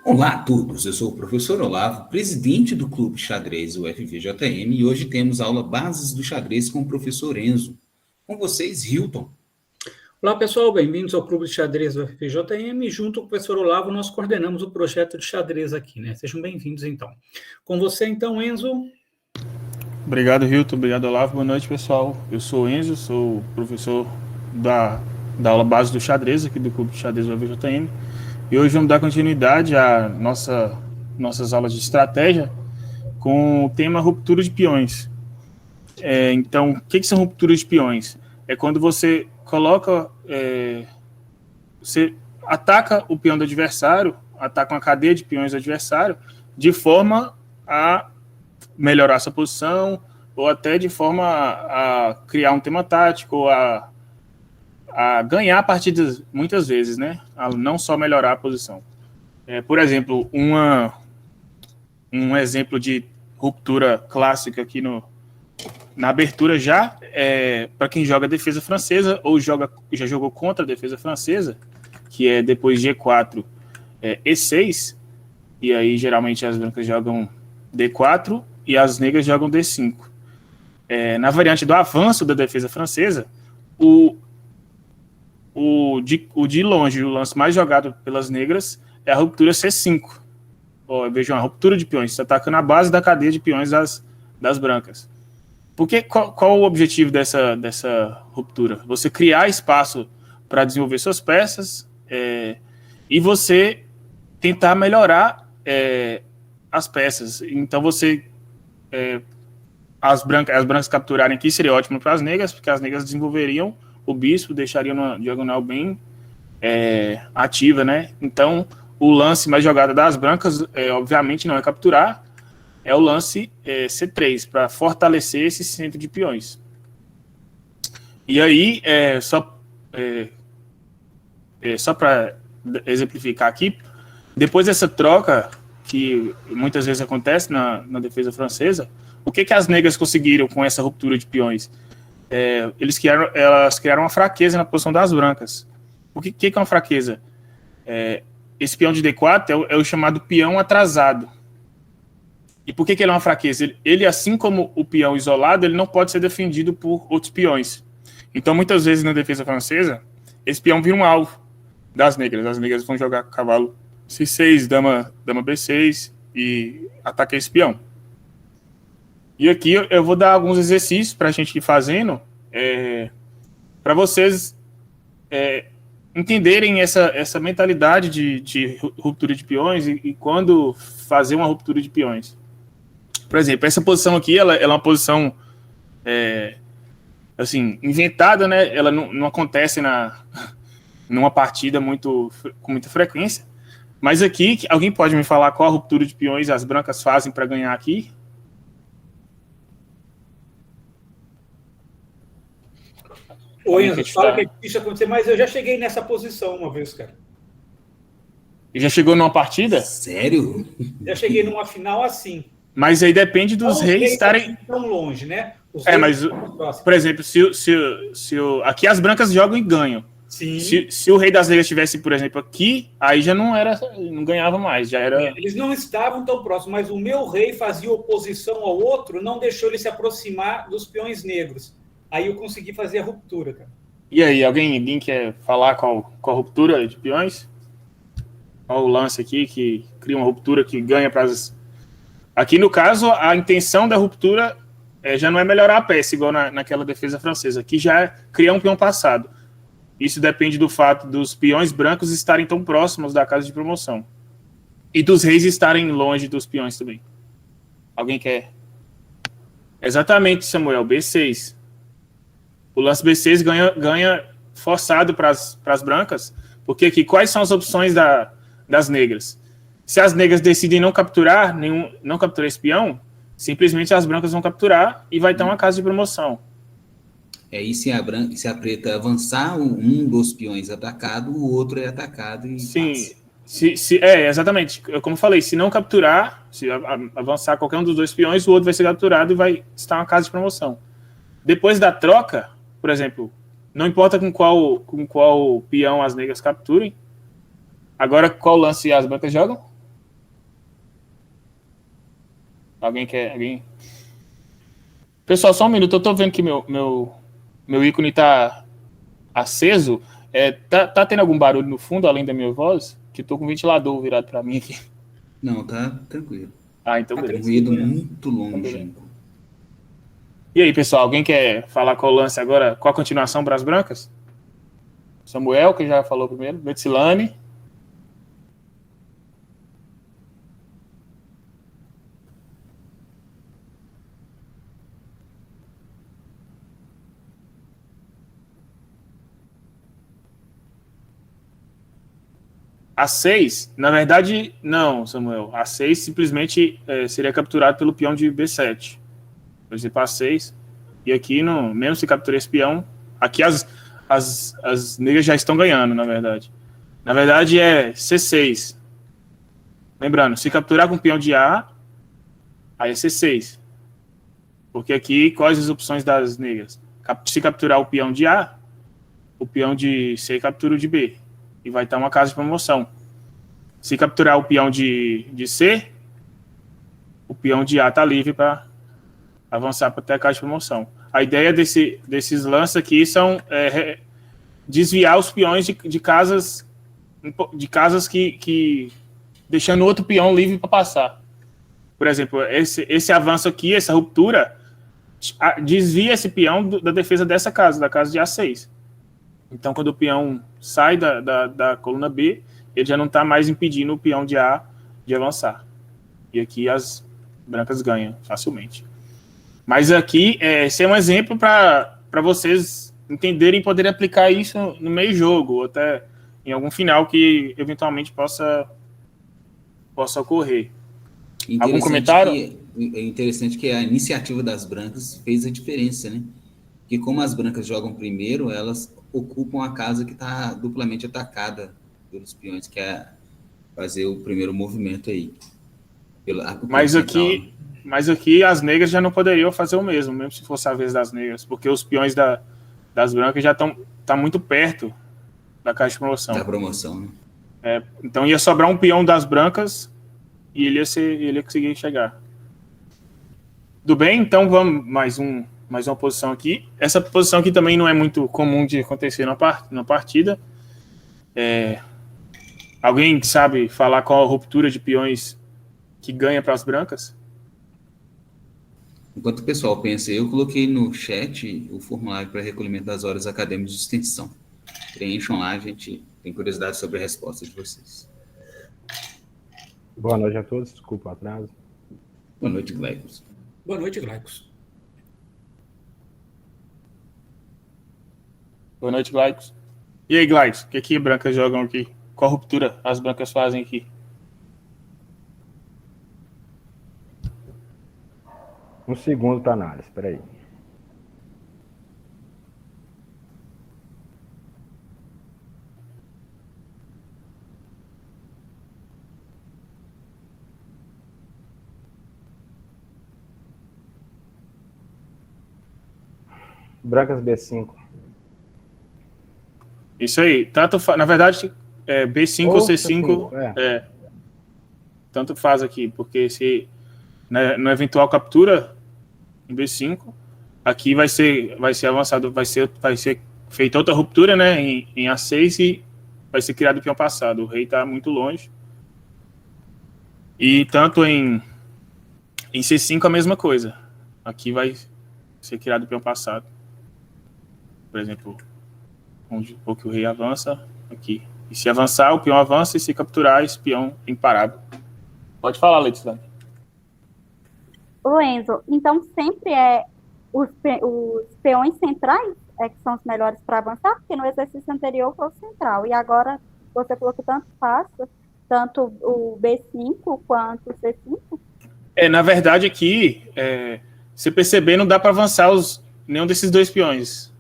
Olá a todos, eu sou o professor Olavo, presidente do Clube Xadrez UFVJM e hoje temos aula Bases do Xadrez com o professor Enzo. Com vocês, Hilton. Olá pessoal, bem-vindos ao Clube de Xadrez do UFVJM. Junto com o professor Olavo, nós coordenamos o projeto de xadrez aqui, né? Sejam bem-vindos então. Com você então, Enzo. Obrigado, Hilton. Obrigado, Olavo. Boa noite, pessoal. Eu sou o Enzo, sou professor da aula Base do Xadrez aqui do Clube de Xadrez do UFVJM. E hoje vamos dar continuidade às nossas aulas de estratégia com o tema ruptura de peões. Então, o que são rupturas de peões? É quando você coloca, você ataca o peão do adversário, ataca uma cadeia de peões do adversário, de forma a melhorar sua posição, ou até de forma a criar um tema tático, ou a ganhar partidas muitas vezes, né? A não só melhorar a posição. Por exemplo, um exemplo de ruptura clássica aqui na abertura já, para quem joga defesa francesa ou já jogou contra a defesa francesa, que é depois de E4, E6, e aí geralmente as brancas jogam D4 e as negras jogam D5. Na variante do avanço da defesa francesa, o de longe, o lance mais jogado pelas negras é a ruptura C5. Vejam, a ruptura de peões, você ataca na base da cadeia de peões das brancas. Porque qual o objetivo dessa ruptura? Você criar espaço para desenvolver suas peças e você tentar melhorar as peças. Então as brancas capturarem aqui seria ótimo para as negras, porque as negras desenvolveriam o bispo, deixariam uma diagonal bem ativa, né? Então, o lance mais jogado das brancas, obviamente, não é capturar, é o lance C3, para fortalecer esse centro de peões. E aí, só para exemplificar aqui, depois dessa troca, que muitas vezes acontece na defesa francesa, o que as negras conseguiram com essa ruptura de peões? Elas criaram uma fraqueza na posição das brancas. O que é uma fraqueza? Esse peão de D4 é o chamado peão atrasado. E por que ele é uma fraqueza? Ele, assim como o peão isolado, ele não pode ser defendido por outros peões. Então, muitas vezes na defesa francesa, esse peão vira um alvo das negras. As negras vão jogar cavalo C6, dama B6 e atacar esse peão. E aqui eu vou dar alguns exercícios para a gente ir fazendo, para vocês entenderem essa mentalidade de ruptura de peões e quando fazer uma ruptura de peões. Por exemplo, essa posição aqui, ela é uma posição assim, inventada, né? Ela não acontece numa partida com muita frequência, mas aqui, alguém pode me falar qual a ruptura de peões as brancas fazem para ganhar aqui? Oi, Enzo, fala que é difícil acontecer, mas eu já cheguei nessa posição uma vez, cara. E já chegou numa partida? Sério? Já cheguei numa final assim. Mas aí depende dos reis estarem tão longe, né? Mas, por exemplo, aqui as brancas jogam e ganham. Sim. Se o rei das negras estivesse, por exemplo, aqui, aí já não ganhava mais, já era... Eles não estavam tão próximos, mas o meu rei fazia oposição ao outro, não deixou ele se aproximar dos peões negros. Aí eu consegui fazer a ruptura, cara. E aí, alguém quer falar qual a ruptura de peões? Qual o lance aqui que cria uma ruptura que ganha para as... Aqui, no caso, a intenção da ruptura já não é melhorar a peça, igual naquela defesa francesa. Aqui já é criar um peão passado. Isso depende do fato dos peões brancos estarem tão próximos da casa de promoção. E dos reis estarem longe dos peões também. Alguém quer? Exatamente, Samuel, B6. O lance B6 ganha forçado para as brancas, porque aqui, quais são as opções das negras? Se as negras decidem não capturar esse peão, simplesmente as brancas vão capturar e vai ter uma casa de promoção. E se a preta avançar, um dos peões é atacado, o outro é atacado e sim, exatamente. Como eu falei, se não capturar, se avançar qualquer um dos dois peões, o outro vai ser capturado e vai estar uma casa de promoção. Depois da troca, por exemplo, não importa com qual peão as negras capturem, Agora, qual lance as brancas jogam? Alguém quer? Alguém? Pessoal, só um minuto. Eu tô vendo que meu ícone tá aceso. Tá tendo algum barulho no fundo, além da minha voz? Que tô com o ventilador virado para mim aqui. Não, tá tranquilo. Então Tá um beleza. ruído muito longínquo. E aí, pessoal, alguém quer falar qual o lance agora? Qual a continuação para as brancas? Samuel, que já falou primeiro. Betsilane. A 6, na verdade, não, Samuel. A 6 simplesmente seria capturado pelo peão de B7. Por exemplo, a 6. E aqui, mesmo se capturar esse peão, aqui as negras já estão ganhando, na verdade. Na verdade, é C6. Lembrando, se capturar com o peão de A, aí é C6. Porque aqui, quais as opções das negras? Se capturar o peão de A, o peão de C captura o de B. E vai estar uma casa de promoção. Se capturar o peão de C, o peão de A está livre para avançar para até a casa de promoção. A ideia desses lances aqui são desviar os peões de casas que deixando outro peão livre para passar. Por exemplo, esse avanço aqui, essa ruptura, desvia esse peão da defesa dessa casa, da casa de A6. Então, quando o peão sai da coluna B, ele já não está mais impedindo o peão de A de avançar. E aqui as brancas ganham facilmente. Mas aqui, esse é um exemplo para vocês entenderem e poderem aplicar isso no meio jogo, ou até em algum final que eventualmente possa ocorrer. Algum comentário? É interessante que a iniciativa das brancas fez a diferença, né? Porque como as brancas jogam primeiro, elas ocupam a casa que está duplamente atacada pelos peões, que é fazer o primeiro movimento aí. Mas aqui as negras já não poderiam fazer o mesmo se fosse a vez das negras, porque os peões das brancas já estão muito perto da caixa de promoção. Da promoção, né? Então ia sobrar um peão das brancas e ele ia conseguir chegar. Tudo bem? Então vamos mais uma posição aqui. Essa posição aqui também não é muito comum de acontecer na partida. Alguém sabe falar qual a ruptura de peões que ganha para as brancas? Enquanto o pessoal pensa, eu coloquei no chat o formulário para recolhimento das horas acadêmicas de extensão. Preencham lá, a gente tem curiosidade sobre a resposta de vocês. Boa noite a todos, desculpa o atraso. Boa noite, Gleicos. Boa noite, Gleicos. Boa noite, Gleicos. E aí, Gleicos, o que brancas jogam aqui? Qual ruptura as brancas fazem aqui? Um segundo para análise, espera aí. Brancas B5. Isso aí. Na verdade, B5 ou C5, tanto faz aqui, porque se no eventual captura em B5, aqui vai ser avançado, vai ser feita outra ruptura, né, em A6 e vai ser criado o peão passado. O rei está muito longe. E tanto em C5 a mesma coisa. Aqui vai ser criado o peão passado. Por exemplo, onde um pouco o rei avança, aqui. E se avançar, o peão avança, e se capturar, esse peão é imparável. Pode falar, Letícia. Ô, Enzo, então sempre os peões centrais que são os melhores para avançar, porque no exercício anterior foi o central, e agora você falou que tanto faz, tanto o B5 quanto o C5? Na verdade, aqui, se perceber, não dá para avançar nenhum desses dois peões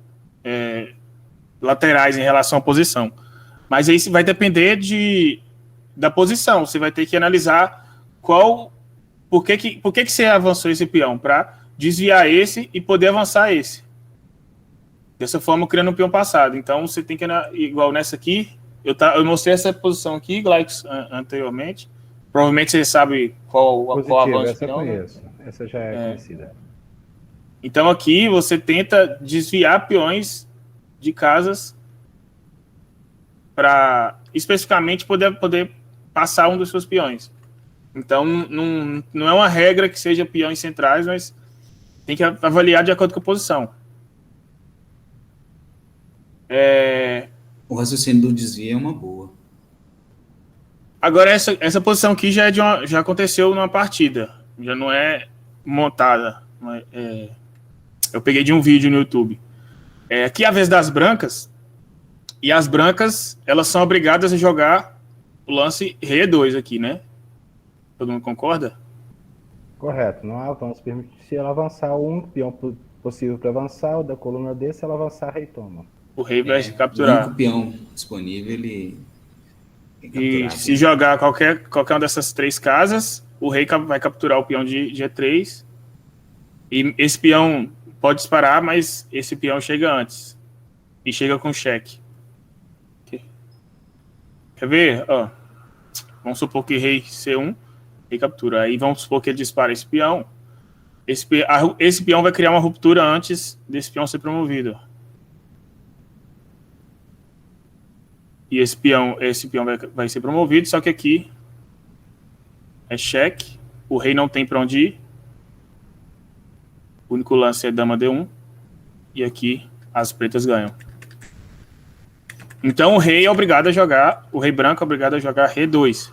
laterais em relação à posição. Mas aí vai depender da posição. Você vai ter que analisar por que você avançou esse peão, para desviar esse e poder avançar esse. Dessa forma, criando um peão passado. Então, você tem que, igual nessa aqui, eu mostrei essa posição aqui, Glycos, anteriormente. Provavelmente você sabe qual Positivo, avanço essa eu peão, né? conheço. Essa já é conhecida. Então aqui você tenta desviar peões de casas para especificamente poder passar um dos seus peões. Então não é uma regra que seja peões centrais, mas tem que avaliar de acordo com a posição. O raciocínio do desvio é uma boa. Agora, essa posição aqui já aconteceu numa partida. Já não é montada. Eu peguei de um vídeo no YouTube. Aqui é a vez das brancas. E as brancas, elas são obrigadas a jogar o lance rei 2 aqui, né? Todo mundo concorda? Correto. Não há avanço permitido. Se ela avançar um peão possível para avançar, o da coluna D, se ela avançar, rei toma. O rei vai O capturar. único peão disponível, ele é E capturável. se jogar qualquer uma dessas 3 casas, o rei vai capturar o peão de G3. E esse peão pode disparar, mas esse peão chega antes. E chega com cheque. Quer ver? Ó, vamos supor que rei C1, rei captura. Aí vamos supor que ele dispara esse peão. Esse peão vai criar uma ruptura antes desse peão ser promovido. E esse peão vai ser promovido, só que aqui é cheque. O rei não tem para onde ir. O único lance é dama D1. E aqui as pretas ganham. Então o rei é obrigado a jogar, o rei branco é obrigado a jogar rei 2.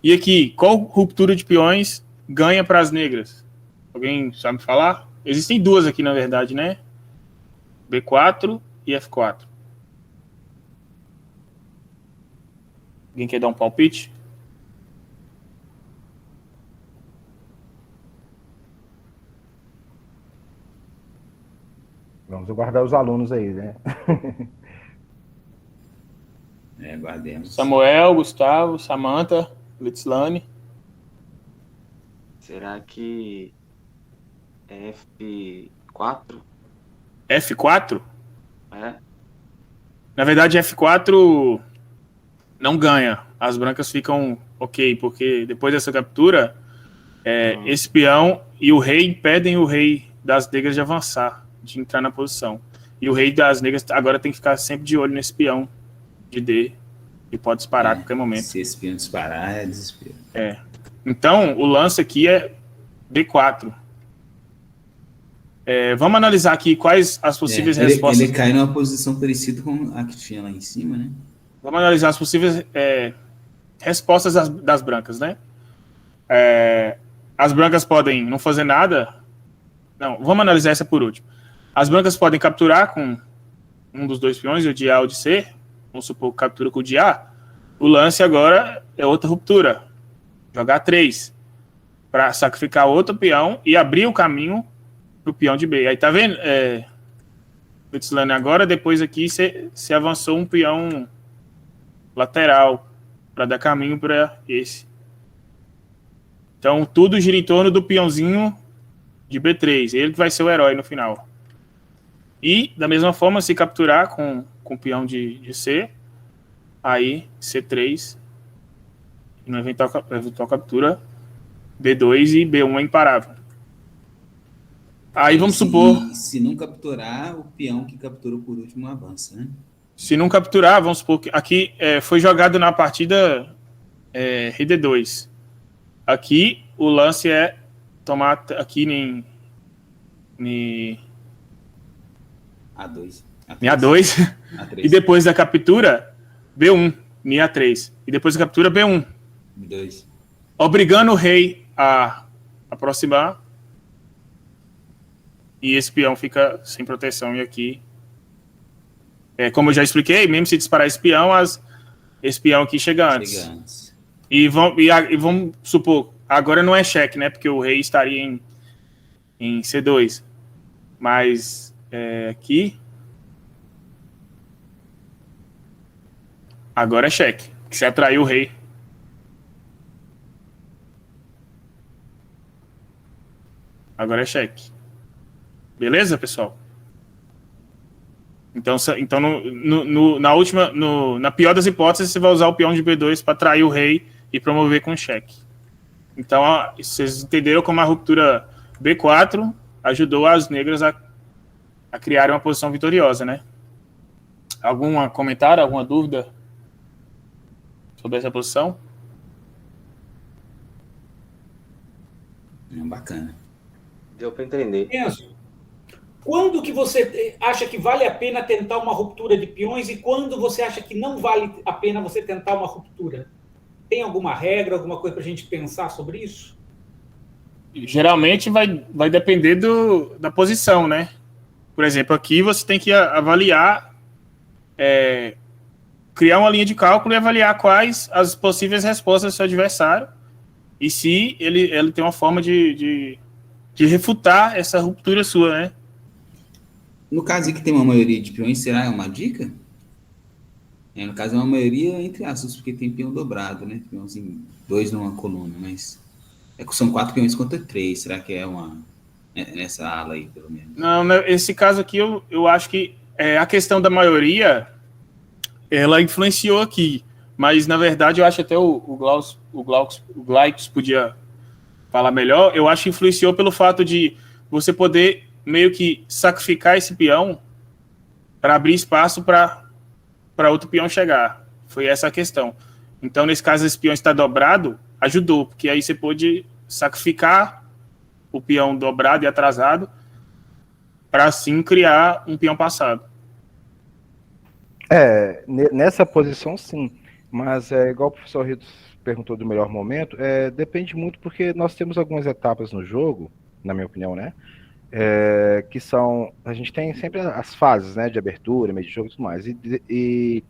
E aqui, qual ruptura de peões ganha para as negras? Alguém sabe falar? Existem 2 aqui, na verdade, né? B4 e F4. Alguém quer dar um palpite? Vamos aguardar os alunos aí, né? Guardemos. Samuel, Gustavo, Samantha, Litzlane. Será que é F4? F4? É? Na verdade, F4 não ganha. As brancas ficam ok, porque depois dessa captura, esse peão e o rei impedem o rei das negras de avançar, de entrar na posição. E o rei das negras agora tem que ficar sempre de olho nesse peão de D, que pode disparar a qualquer momento. Se esse peão disparar, é desespero. Então, o lance aqui é D4. Vamos analisar aqui quais as possíveis respostas. Ele cai numa posição parecida com a que tinha lá em cima, né? Vamos analisar as possíveis respostas das brancas, né? As brancas podem não fazer nada. Não, vamos analisar essa por último. As brancas podem capturar com um dos 2 peões, o de A ou de C. Vamos supor que captura com o de A. O lance agora é outra ruptura. Jogar 3. Para sacrificar outro peão e abrir o caminho pro peão de B. Aí tá vendo? Agora, depois aqui, você avançou um peão lateral para dar caminho para esse. Então, tudo gira em torno do peãozinho de B3. Ele que vai ser o herói no final. E, da mesma forma, se capturar com o peão de C, aí C3, e no eventual captura, B2 e B1 é imparável. Aí vamos supor... Se não capturar, o peão que capturou por último avança, né? Se não capturar, vamos supor que aqui foi jogado na partida rei D2. Aqui o lance é tomar aqui em A2. Em A2. E depois da captura, B1, em A3. E depois da captura, B1. B2. Obrigando o rei a aproximar. E esse peão fica sem proteção. E aqui, como eu já expliquei, mesmo se disparar esse peão, esse peão aqui chega antes. E vamos supor, agora não é cheque, né? Porque o rei estaria em C2. Mas aqui... Agora é cheque, que você atraiu o rei. Agora é cheque. Beleza, pessoal? Então na pior das hipóteses, você vai usar o peão de B2 para atrair o rei e promover com cheque. Então, vocês entenderam como a ruptura B4 ajudou as negras a criarem uma posição vitoriosa, né? Algum comentário, alguma dúvida sobre essa posição? Bacana. Deu para entender. Enzo, quando que você acha que vale a pena tentar uma ruptura de peões e quando você acha que não vale a pena você tentar uma ruptura? Tem alguma regra, alguma coisa para a gente pensar sobre isso? Geralmente vai depender da posição, né? Por exemplo, aqui você tem que avaliar, criar uma linha de cálculo e avaliar quais as possíveis respostas do seu adversário e se ele tem uma forma de refutar essa ruptura sua, né? No caso em que tem uma maioria de peões, será uma dica? No caso, é uma maioria entre aspas, porque tem peão dobrado, né? Peãozinho, 2 numa coluna, mas são 4 peões contra 3. Será que é nessa ala aí, pelo menos? Não, nesse caso aqui, eu acho que a questão da maioria, ela influenciou aqui, mas na verdade eu acho até o Glaucus podia falar melhor. Eu acho que influenciou pelo fato de você poder meio que sacrificar esse peão para abrir espaço para outro peão chegar. Foi essa a questão. Então, nesse caso, esse peão está dobrado, ajudou, porque aí você pôde sacrificar o peão dobrado e atrasado para, assim, criar um peão passado. Nessa posição, sim. Mas, igual o professor Ritos perguntou do melhor momento, depende muito, porque nós temos algumas etapas no jogo, na minha opinião, né? Que são, a gente tem sempre as fases, né, de abertura, meio de jogo e tudo mais, e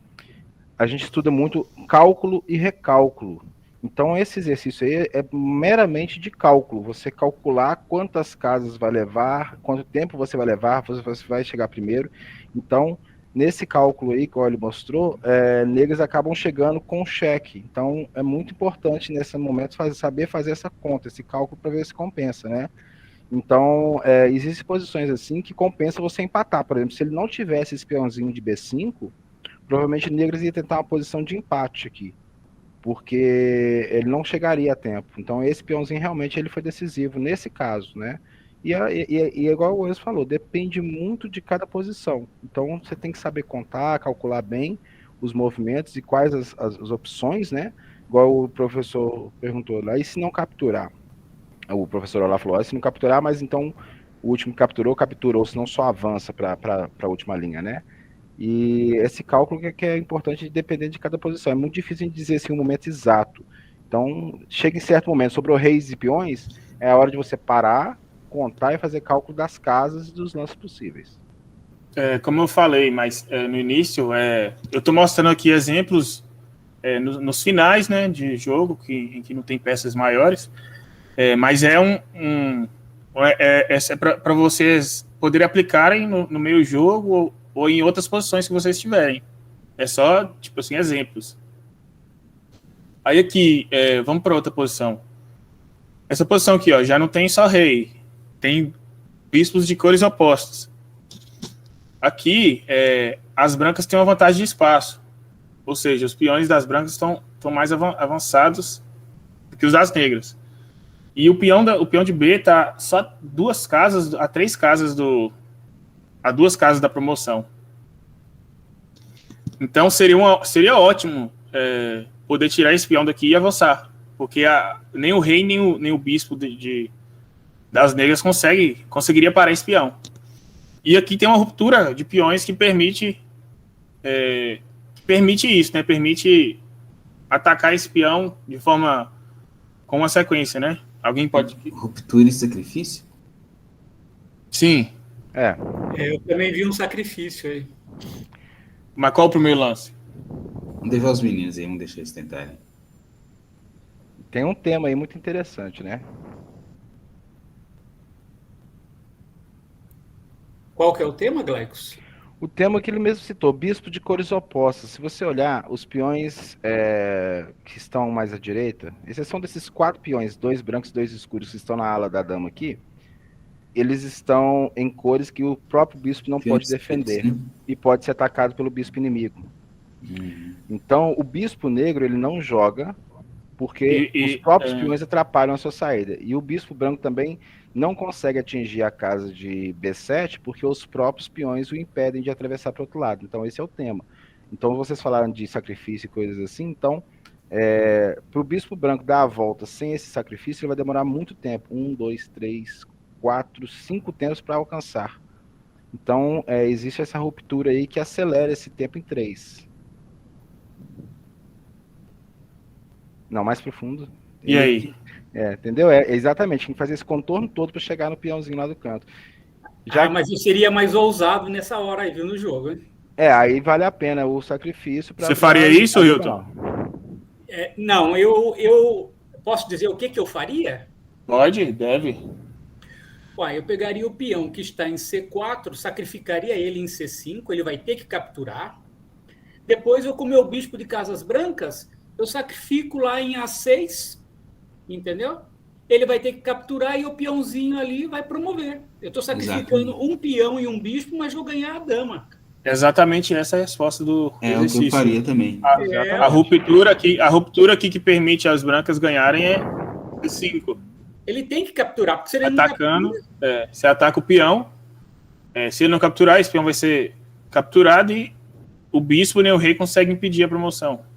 a gente estuda muito cálculo e recálculo. Então esse exercício aí é meramente de cálculo, você calcular quantas casas vai levar, quanto tempo você vai levar, você vai chegar primeiro. Então nesse cálculo aí que ele mostrou, negros acabam chegando com cheque. Então é muito importante nesse momento saber fazer essa conta, esse cálculo, para ver se compensa, né? Então, existem posições assim que compensa você empatar. Por exemplo, se ele não tivesse esse peãozinho de B5, provavelmente o Negros ia tentar uma posição de empate aqui, porque ele não chegaria a tempo. Então, esse peãozinho realmente ele foi decisivo nesse caso, né? E igual o Enzo falou, depende muito de cada posição. Então, você tem que saber contar, calcular bem os movimentos e quais as opções, né? Igual o professor perguntou lá, e se não capturar? O professor Olá falou, se não capturar, mas então o último capturou, senão só avança para a última linha, né? E esse cálculo que é importante dependendo de cada posição. É muito difícil de dizer assim, um momento exato. Então, chega em certo momento, sobrou reis e peões, é a hora de você parar, contar e fazer cálculo das casas e dos lances possíveis. Como eu falei, mas no início, eu estou mostrando aqui exemplos nos finais, né, de jogo, em que não tem peças maiores. Mas é para vocês poderem aplicarem no meio jogo ou em outras posições que vocês tiverem. É só, tipo assim, exemplos. Aí aqui, vamos para outra posição. Essa posição aqui, ó, já não tem só rei, tem bispos de cores opostas. Aqui, as brancas têm uma vantagem de espaço, ou seja, os peões das brancas estão mais avançados do que os das negras. E o peão de B está só a 2 casas da promoção. Então seria ótimo poder tirar esse peão daqui e avançar, porque nem o rei nem o bispo das negras conseguiria parar esse peão. E aqui tem uma ruptura de peões que permite isso, né? Permite atacar esse peão com uma sequência, né? Alguém pode... Ruptura e sacrifício? Sim. Eu também vi um sacrifício aí. Mas qual o primeiro lance? Vamos deixar os meninos aí, vamos deixar eles tentarem. Tem um tema aí muito interessante, né? Qual que é o tema, Gleicos? O tema que ele mesmo citou, bispo de cores opostas. Se você olhar, os peões que estão mais à direita, exceção desses 4 peões, 2 brancos e 2 escuros, que estão na ala da dama aqui, eles estão em cores que o próprio bispo não pode defender, né? e pode ser atacado pelo bispo inimigo. Então, o bispo negro, ele não joga porque os próprios peões atrapalham a sua saída. E o bispo branco também não consegue atingir a casa de B7 porque os próprios peões o impedem de atravessar para o outro lado. Então, esse é o tema. Então, vocês falaram de sacrifício e coisas assim. Então, para o bispo branco dar a volta sem esse sacrifício, ele vai demorar muito tempo. 1, 2, 3, 4, 5 tempos para alcançar. Então, existe essa ruptura aí que acelera esse tempo em 3. Não, mais profundo. E aí? Entendeu? Exatamente, tem que fazer esse contorno todo para chegar no peãozinho lá do canto. Mas eu seria mais ousado nessa hora aí, viu, no jogo, hein? Aí vale a pena o sacrifício. Você faria isso, Hilton? Não, eu posso dizer o que eu faria? Pode, deve. Eu pegaria o peão que está em C4, sacrificaria ele em C5, ele vai ter que capturar. Depois eu, com o meu bispo de casas brancas, eu sacrifico lá em A6, entendeu? Ele vai ter que capturar e o peãozinho ali vai promover. Eu estou sacrificando um peão e um bispo, mas vou ganhar a dama. Exatamente essa é a resposta do exercício. O que eu faria também. A ruptura aqui que permite as brancas ganharem é C5. Ele tem que capturar, porque se ele atacando, não captura... você ataca o peão. Se ele não capturar, esse peão vai ser capturado e o bispo nem o rei conseguem impedir a promoção.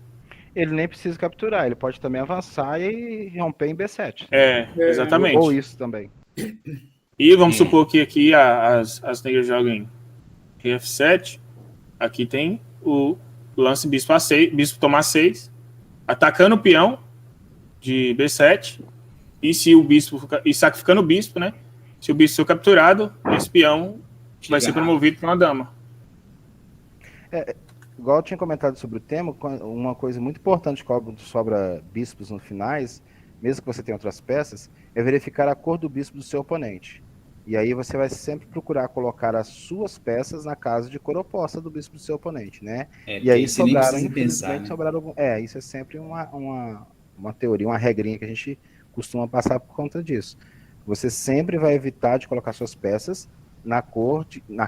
Ele nem precisa capturar, ele pode também avançar e romper em B7. Exatamente. Ou isso também. E vamos supor que aqui as negras joguem rei F7. Aqui tem o lance bispo A6, bispo tomar 6, atacando o peão de B7. E se o bispo e sacrificando o bispo, né? Se o bispo for capturado, esse peão vai ser promovido para uma dama. Igual eu tinha comentado sobre o tema, uma coisa muito importante quando sobra bispos no finais, mesmo que você tenha outras peças, é verificar a cor do bispo do seu oponente. E aí você vai sempre procurar colocar as suas peças na casa de cor oposta do bispo do seu oponente, né? E aí sobraram, infelizmente, sobraram... isso é sempre uma teoria, uma regrinha que a gente costuma passar por conta disso. Você sempre vai evitar de colocar suas peças na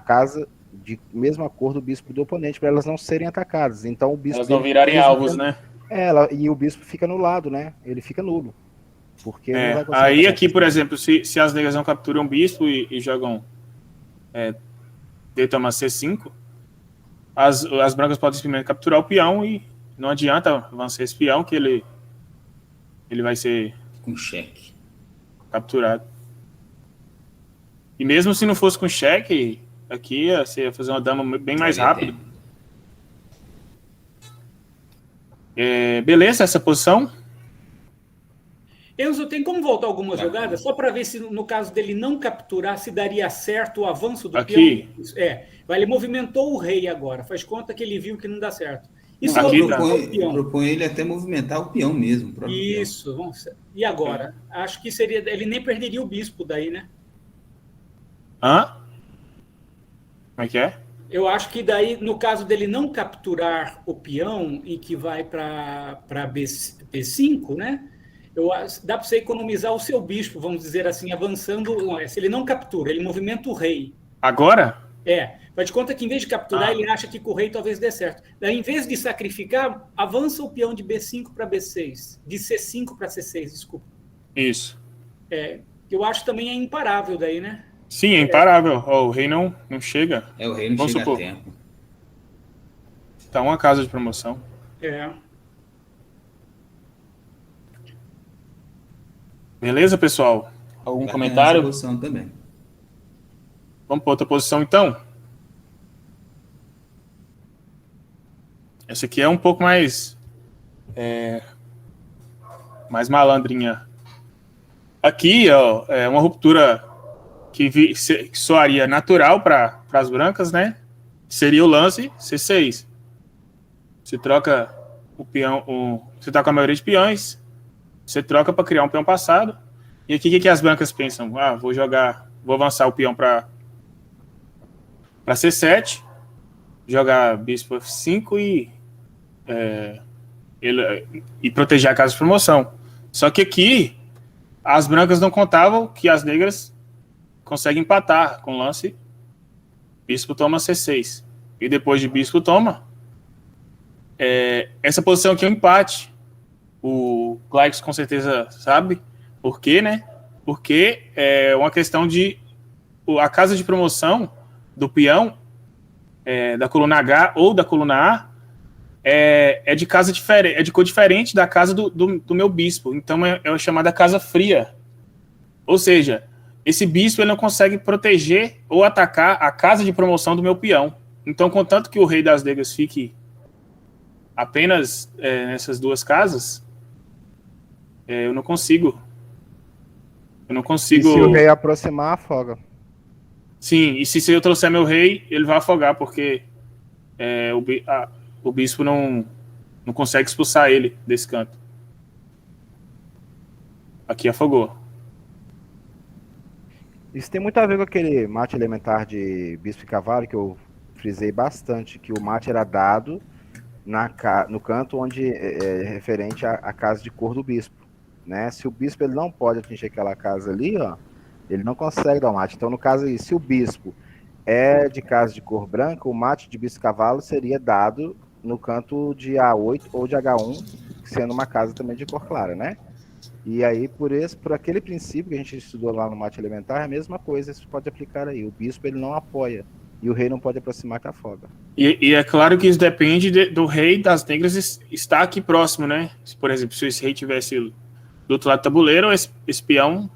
casa de mesma cor do bispo do oponente, para elas não serem atacadas. Então o bispo... Elas não virarem alvos, né? E o bispo fica anulado, né? Ele fica nulo. Porque aí aqui, por exemplo, se as negras não capturam o bispo e jogam D toma C5, as brancas podem simplesmente capturar o peão e não adianta avançar esse peão que ele vai ser com cheque capturado. E mesmo se não fosse com cheque, aqui você ia fazer uma dama bem mais rápido. Beleza essa posição? Enzo, tem como voltar algumas jogadas? Só para ver se no caso dele não capturar, se daria certo o avanço do aqui. Peão. Ele movimentou o rei agora. Faz conta que ele viu que não dá certo. Isso propõe ele até movimentar o peão mesmo. Isso. Peão. E agora? Acho que seria... Ele nem perderia o bispo daí, né? Hã? Como é que é? Eu acho que daí, no caso dele não capturar o peão e que vai para B5, né? Dá para você economizar o seu bispo, vamos dizer assim, avançando. Se ele não captura, ele movimenta o rei. Agora? Faz de conta que em vez de capturar, ele acha que com o rei talvez dê certo. Daí, em vez de sacrificar, avança o peão de B5 para B6. De C5 para C6, desculpa. Isso. Eu acho também imparável daí, né? Sim, é imparável. O rei não chega. O rei não chega a tempo. Tá uma casa de promoção. Beleza, pessoal? Algum comentário? Posição também. Vamos para outra posição, então? Essa aqui é um pouco mais malandrinha. Aqui, ó, é uma ruptura que soaria natural para as brancas, né? Seria o lance C6. Você troca o peão, você tá com a maioria de peões, você troca para criar um peão passado. E aqui o que as brancas pensam? Vou avançar o peão para C7, jogar bispo F5 e proteger a casa de promoção. Só que aqui as brancas não contavam que as negras consegue empatar com o lance bispo toma C6. E depois de bispo toma, essa posição aqui é um empate. O Glykos com certeza sabe por quê, né? Porque é uma questão de a casa de promoção do peão, da coluna H ou da coluna A, é de casa diferente, é de cor diferente da casa do meu bispo. Então é chamada casa fria. Ou seja, esse bispo ele não consegue proteger ou atacar a casa de promoção do meu peão. Então, contanto que o rei das negras fique apenas nessas duas casas, eu não consigo. E se o rei aproximar, afoga. Sim, e se eu trouxer meu rei, ele vai afogar, porque o bispo não consegue expulsar ele desse canto. Aqui afogou. Isso tem muito a ver com aquele mate elementar de bispo e cavalo, que eu frisei bastante, que o mate era dado no canto onde é referente à casa de cor do bispo, né? Se o bispo ele não pode atingir aquela casa ali, ó, ele não consegue dar o mate. Então, no caso aí, se o bispo é de casa de cor branca, o mate de bispo e cavalo seria dado no canto de A8 ou de H1, sendo uma casa também de cor clara, né? E aí, por aquele princípio que a gente estudou lá no mate elementar, é a mesma coisa, isso pode aplicar aí. O bispo ele não apoia, e o rei não pode aproximar que afoga. E é claro que isso depende do rei das negras estar aqui próximo, né? Por exemplo, se esse rei tivesse do outro lado do tabuleiro, esse peão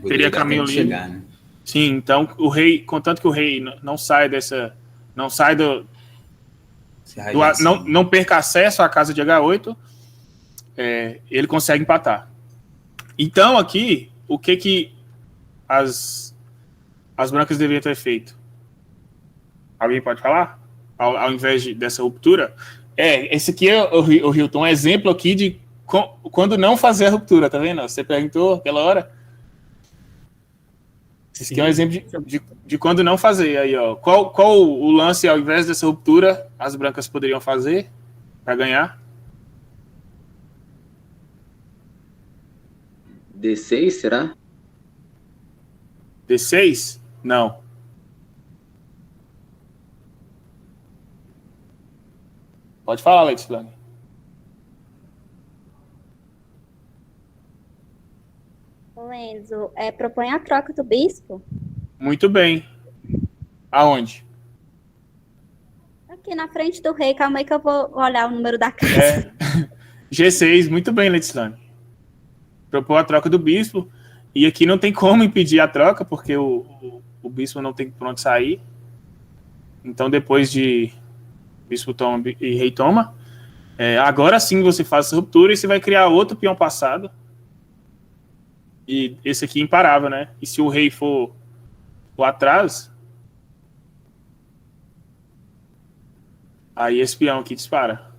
teria caminho livre. Chegar, né? Sim, então o rei, contanto que o rei não sai não perca acesso à casa de H8, ele consegue empatar. Então, aqui, o que as brancas deveriam ter feito? Alguém pode falar? Ao invés dessa ruptura? Esse aqui é o Hilton, um exemplo aqui de quando não fazer a ruptura, tá vendo? Você perguntou aquela hora. Esse aqui é um exemplo de quando não fazer. Aí, ó. Qual o lance, ao invés dessa ruptura, as brancas poderiam fazer para ganhar? D6, será? D6? Não. Pode falar, Letícia. Enzo, propõe a troca do bispo. Muito bem. Aonde? Aqui na frente do rei. Calma aí que eu vou olhar o número da casa. G6, muito bem, Letícia. Propõe a troca do bispo. E aqui não tem como impedir a troca, porque o bispo não tem por onde sair. Então, depois de bispo toma e rei toma, agora sim você faz essa ruptura e você vai criar outro peão passado. E esse aqui imparável, né? E se o rei for atrás, aí esse peão aqui dispara.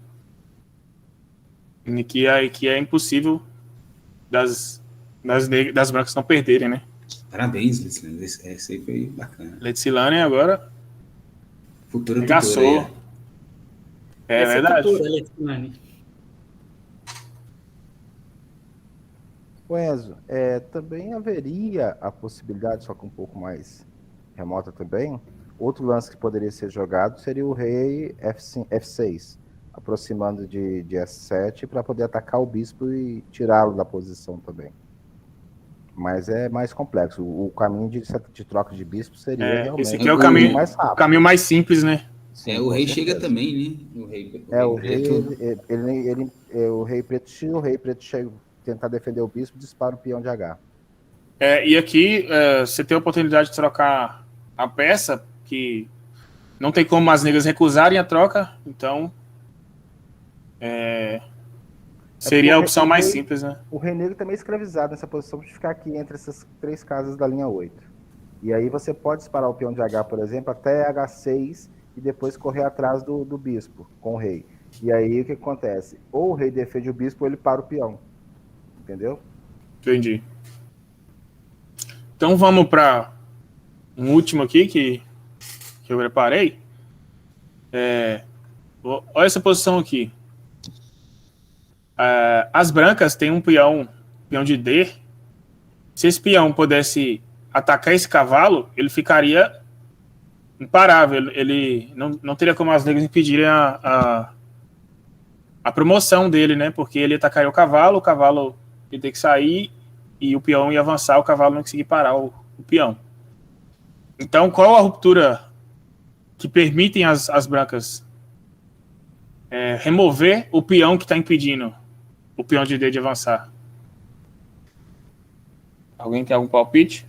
E aqui é impossível das brancas não perderem, né? Parabéns, Leticilane. Esse aí foi bacana. Leticilane agora Futura regaçou. tutora. É verdade. Futura, Leticilane. O Enzo, também haveria a possibilidade, só que um pouco mais remota também, outro lance que poderia ser jogado seria o rei F6, aproximando de S7 para poder atacar o bispo e tirá-lo da posição também. Mas é mais complexo. O caminho de troca de bispo seria realmente esse aqui é o caminho mais rápido. O caminho mais simples, né? Sim, o rei chega também, né? O rei preto chega tentar defender o bispo, dispara o peão de H. E aqui você tem a oportunidade de trocar a peça, que não tem como as negras recusarem a troca, então seria a opção mais simples, né? O rei negro também é escravizado nessa posição de ficar aqui entre essas três casas da linha 8. E aí você pode disparar o peão de H, por exemplo, até H6 e depois correr atrás do bispo com o rei. E aí o que acontece? Ou o rei defende o bispo ou ele para o peão. Entendeu? Entendi. Então vamos para um último aqui que eu preparei. Olha essa posição aqui. As brancas têm um peão de D. Se esse peão pudesse atacar esse cavalo, ele ficaria imparável. Ele não teria como as negras impedirem a promoção dele, né? Porque ele atacaria o cavalo ia ter que sair e o peão ia avançar, o cavalo não ia conseguir parar o peão. Então, qual a ruptura que permitem as brancas remover o peão que está impedindo o peão de D de avançar? Alguém tem algum palpite?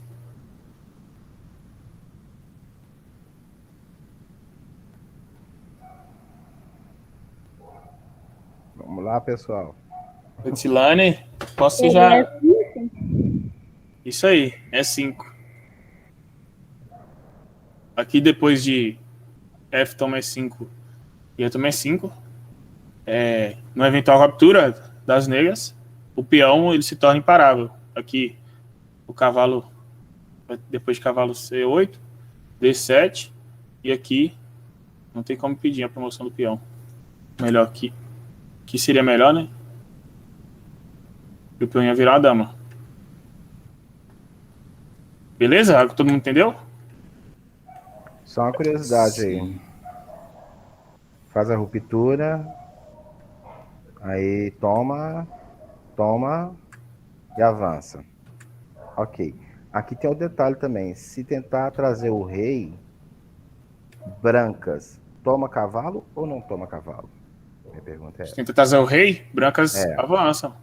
Vamos lá, pessoal. Tilane, posso Ele já... é 5. Isso aí, é 5. Aqui depois de F toma 5 e eu tomei 5. No eventual captura das negras, o peão ele se torna imparável. Aqui o cavalo, depois de cavalo C8, D7, e aqui não tem como pedir a promoção do peão. Melhor aqui. Que seria melhor, né? E o peão ia virar a dama. Beleza? Todo mundo entendeu? Só uma curiosidade aí. Sim. Faz a ruptura, aí toma e avança. Ok. Aqui tem o detalhe também. Se tentar trazer o rei, brancas, toma cavalo ou não toma cavalo? Minha pergunta é essa. Tenta trazer o rei, brancas avançam.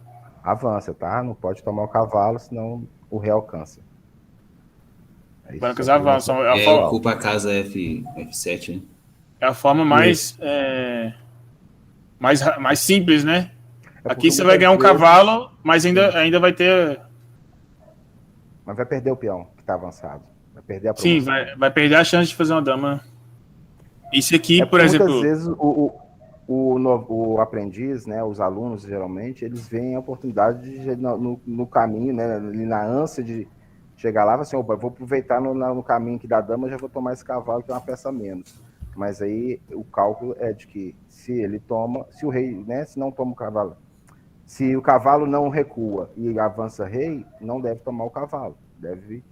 Avança, tá? Não pode tomar o cavalo, senão o rei alcança. Brancas avançam. Ocupa a casa F7, né? É a forma mais simples, né? Aqui você vai ganhar um cavalo, mas ainda vai ter... Mas vai perder o peão que está avançado. Vai perder a promoção. Sim, vai perder a chance de fazer uma dama. Isso aqui, por exemplo... Muitas vezes o aprendiz, né, os alunos, geralmente, eles veem a oportunidade de, no caminho, né, na ânsia de chegar lá, assim, opa, vou aproveitar no caminho que dá dama, já vou tomar esse cavalo que é uma peça a menos. Mas aí o cálculo é de que se ele toma, se o rei, né, se não toma o cavalo, se o cavalo não recua e avança rei, não deve tomar o cavalo, deve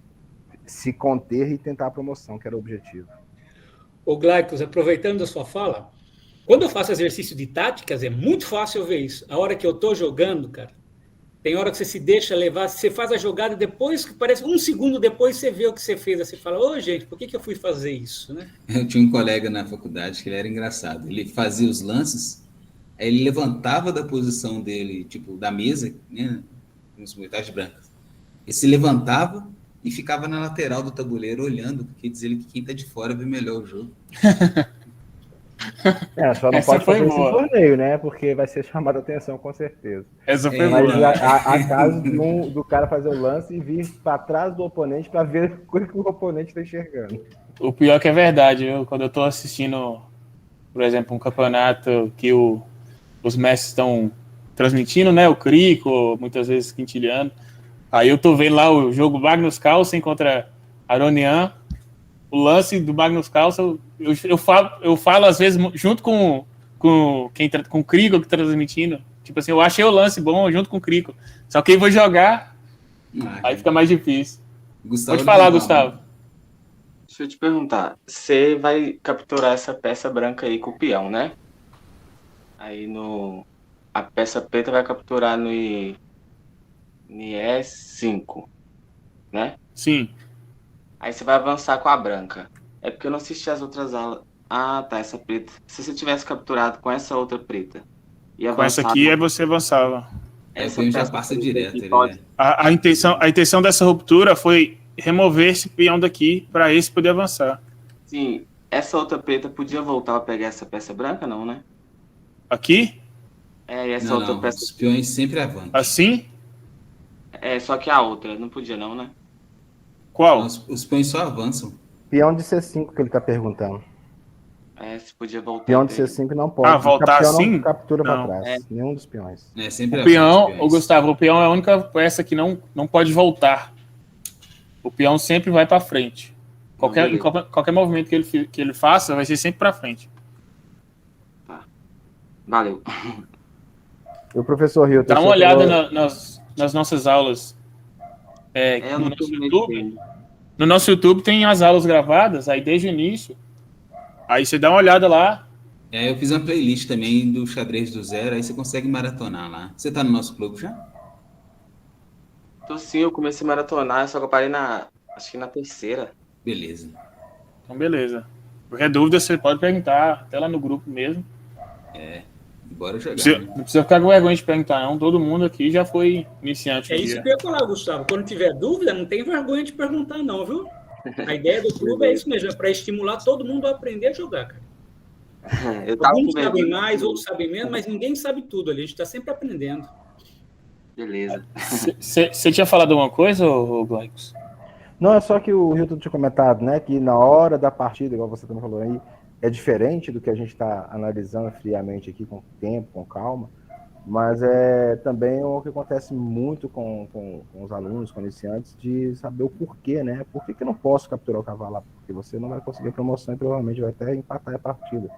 se conter e tentar a promoção, que era o objetivo. Ô, Glaicos, aproveitando a sua fala, quando eu faço exercício de táticas, é muito fácil eu ver isso. A hora que eu estou jogando, cara, tem hora que você se deixa levar, você faz a jogada, depois que parece 1 segundo depois você vê o que você fez, aí você fala, ô gente, por que eu fui fazer isso, né? Eu tinha um colega na faculdade que ele era engraçado. Ele fazia os lances, aí ele levantava da posição dele, tipo, da mesa, né, nos metais brancas. Ele se levantava e ficava na lateral do tabuleiro olhando, porque diz ele que quem tá de fora vê melhor o jogo. Só não pode fazer isso em torneio, né? Porque vai ser chamada a atenção, com certeza. Essa foi Mas boa. a caso do cara fazer o lance e vir para trás do oponente para ver o que o oponente está enxergando. O pior que é verdade, quando eu tô assistindo, por exemplo, um campeonato que os mestres estão transmitindo, né? O Crico, muitas vezes quintilhando. Aí eu tô vendo lá o jogo Magnus Carlsen contra Aronian. O lance do Magnus Carlsen, eu falo às vezes junto com o Crico que tá transmitindo. Tipo assim, eu achei o lance bom junto com o Crico. Só que eu vou jogar, aí fica mais difícil. Gustavo, pode falar, Gustavo. Deixa eu te perguntar. Você vai capturar essa peça branca aí com o peão, né? Aí a peça preta vai capturar no E5, né? Sim. Aí você vai avançar com a branca. É porque eu não assisti as outras aulas. Ah, tá, essa preta. Se você tivesse capturado com essa outra preta e com essa aqui, você avançava. Essa já passa direto. Pode... A intenção dessa ruptura foi remover esse peão daqui para esse poder avançar. Sim, essa outra preta podia voltar a pegar essa peça branca, não, né? Aqui? E essa outra peça... Os peões sempre avançam. Assim? Só que a outra, não podia não, né? Qual? Os peões só avançam. Peão de C5 que ele está perguntando. Se podia voltar. Peão de C5 não pode. Voltar assim? Não captura para trás. Nenhum dos peões. Sempre o peão, Gustavo, o peão é a única peça que não pode voltar. O peão sempre vai para frente. Qualquer movimento que ele faça vai ser sempre para frente. Tá. Valeu. E o professor Hilton... Dá uma olhada nas nossas aulas no no nosso YouTube. No nosso YouTube tem as aulas gravadas, aí desde o início. Aí você dá uma olhada lá. Eu fiz uma playlist também do xadrez do zero, aí você consegue maratonar lá. Você tá no nosso clube já? Então, sim, eu comecei a maratonar, só que eu parei acho que na terceira. Beleza. Então, beleza. Qualquer dúvida, você pode perguntar, até lá no grupo mesmo. Bora jogar. Não precisa ficar com vergonha de perguntar, não. Todo mundo aqui já foi iniciante. É isso que eu ia falar, Gustavo. Quando tiver dúvida, não tem vergonha de perguntar, não, viu? A ideia do clube é isso mesmo, é para estimular todo mundo a aprender a jogar, cara. Alguns sabem mais, outros sabem menos, mas ninguém sabe tudo ali. A gente está sempre aprendendo. Beleza. Você tinha falado alguma coisa, Glaicos? Não, é só que o Hilton tinha comentado, né, que na hora da partida, igual você também falou aí, é diferente do que a gente está analisando friamente aqui, com tempo, com calma, mas é também o que acontece muito com os alunos, com iniciantes, de saber o porquê, né? Por que eu não posso capturar o cavalo lá? Porque você não vai conseguir a promoção e provavelmente vai até empatar a partida.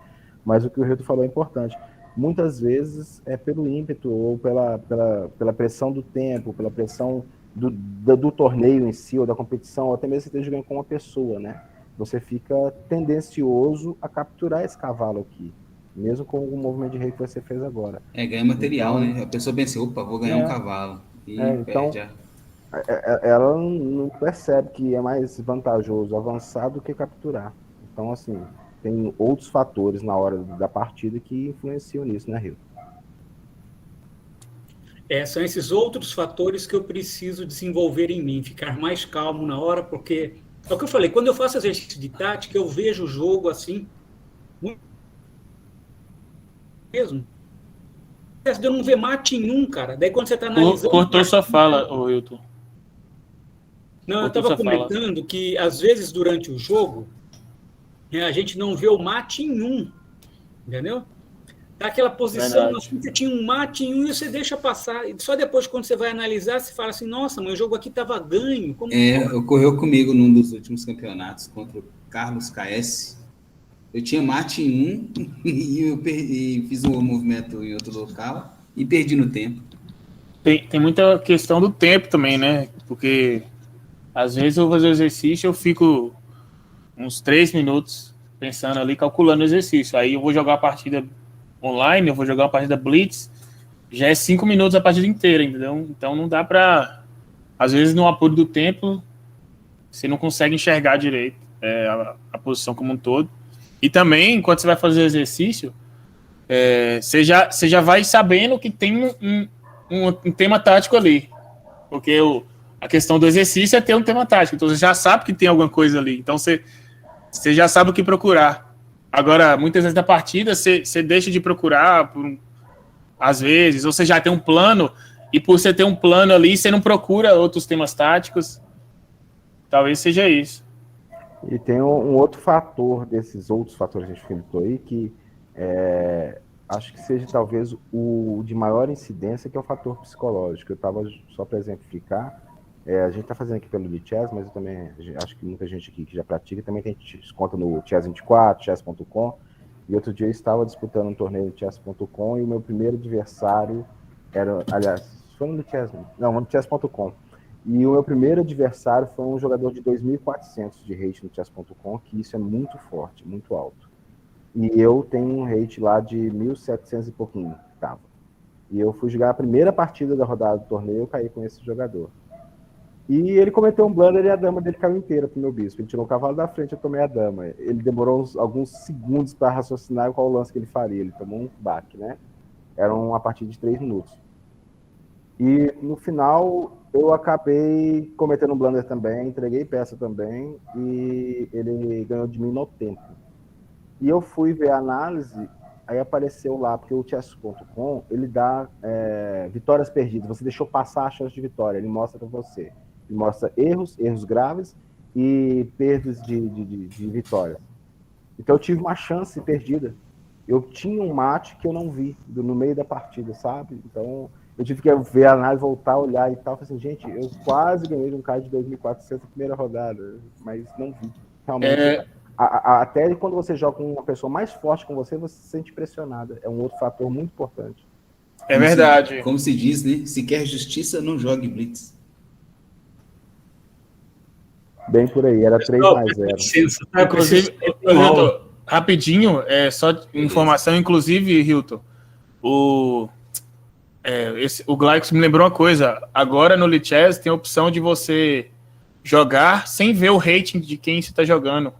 Mas o que o Hilton falou é importante. Muitas vezes é pelo ímpeto ou pela pressão do tempo, pela pressão do torneio em si, ou da competição, ou até mesmo você esteja jogando com uma pessoa, né? Você fica tendencioso a capturar esse cavalo aqui, mesmo com o movimento de rei que você fez agora. Ganha material, então, né? A pessoa pensa, opa, vou ganhar um cavalo. E então, perde ela não percebe que é mais vantajoso avançar do que capturar. Então, assim, tem outros fatores na hora da partida que influenciam nisso, né, Rio? São esses outros fatores que eu preciso desenvolver em mim, ficar mais calmo na hora, porque é o que eu falei, quando eu faço exercício de tática, eu vejo o jogo assim, muito mesmo. Eu não ver mate em um, cara. Daí quando você está analisando... Cortou sua fala, Hilton. Não, eu estava comentando que, às vezes, durante o jogo, a gente não vê o mate em um, entendeu? Daquela posição, assim, você tinha um mate em um e você deixa passar. E só depois, quando você vai analisar, você fala assim, nossa, mas o jogo aqui estava ganho. Como... Ocorreu comigo num dos últimos campeonatos contra o Carlos KS. Eu tinha mate em um e fiz um movimento em outro local e perdi no tempo. Tem muita questão do tempo também, né? Porque às vezes eu vou fazer o exercício, eu fico uns 3 minutos pensando ali, calculando o exercício. Aí eu vou jogar a partida online, eu vou jogar uma partida Blitz, já é 5 minutos a partida inteira, entendeu? Então não dá pra... Às vezes no apuro do tempo, você não consegue enxergar direito a posição como um todo. E também, quando você vai fazer o exercício, você já vai sabendo que tem um tema tático ali. Porque a questão do exercício é ter um tema tático. Então você já sabe que tem alguma coisa ali. Então você já sabe o que procurar. Agora, muitas vezes na partida, você deixa de procurar, às vezes, ou você já tem um plano, e por você ter um plano ali, você não procura outros temas táticos. Talvez seja isso. E tem um outro fator desses outros fatores que a gente comentou aí, que acho que seja talvez o de maior incidência, que é o fator psicológico. Eu estava, só para exemplificar, a gente está fazendo aqui pelo Chess, mas eu também acho que muita gente aqui que já pratica também tem conta no Chess24, Chess.com. E outro dia eu estava disputando um torneio no Chess.com e o meu primeiro adversário era, aliás, foi no Chess, não, no Chess.com. E o meu primeiro adversário foi um jogador de 2.400 de rate no Chess.com, que isso é muito forte, muito alto. E eu tenho um rate lá de 1.700 e pouquinho, que tava. E eu fui jogar a primeira partida da rodada do torneio, eu caí com esse jogador. E ele cometeu um blunder e a dama dele caiu inteira pro meu bispo. Ele tirou o cavalo da frente, eu tomei a dama. Ele demorou alguns segundos para raciocinar qual o lance que ele faria. Ele tomou um baque, né? Era uma partida de 3 minutos. E no final, eu acabei cometendo um blunder também, entreguei peça também, e ele ganhou de mim no tempo. E eu fui ver a análise, aí apareceu lá, porque o Chess.com, ele dá vitórias perdidas. Você deixou passar a chance de vitória, ele mostra para você. Ele mostra erros graves e perdas de vitória. Então eu tive uma chance perdida. Eu tinha um mate que eu não vi no meio da partida, sabe? Então eu tive que ver a análise, voltar, olhar e tal. Falei assim, gente, eu quase ganhei de um cara de 2.400 na primeira rodada, mas não vi. Realmente, até quando você joga com uma pessoa mais forte com você, você se sente pressionada. É um outro fator muito importante. É verdade. Como se diz, né? Se quer justiça, não jogue Blitz. Bem por aí, era 3-0. Licença, tá? Inclusive, Hilton, rapidinho, só informação, inclusive, Hilton, o Glaucus me lembrou uma coisa. Agora no Lichess tem a opção de você jogar sem ver o rating de quem você está jogando.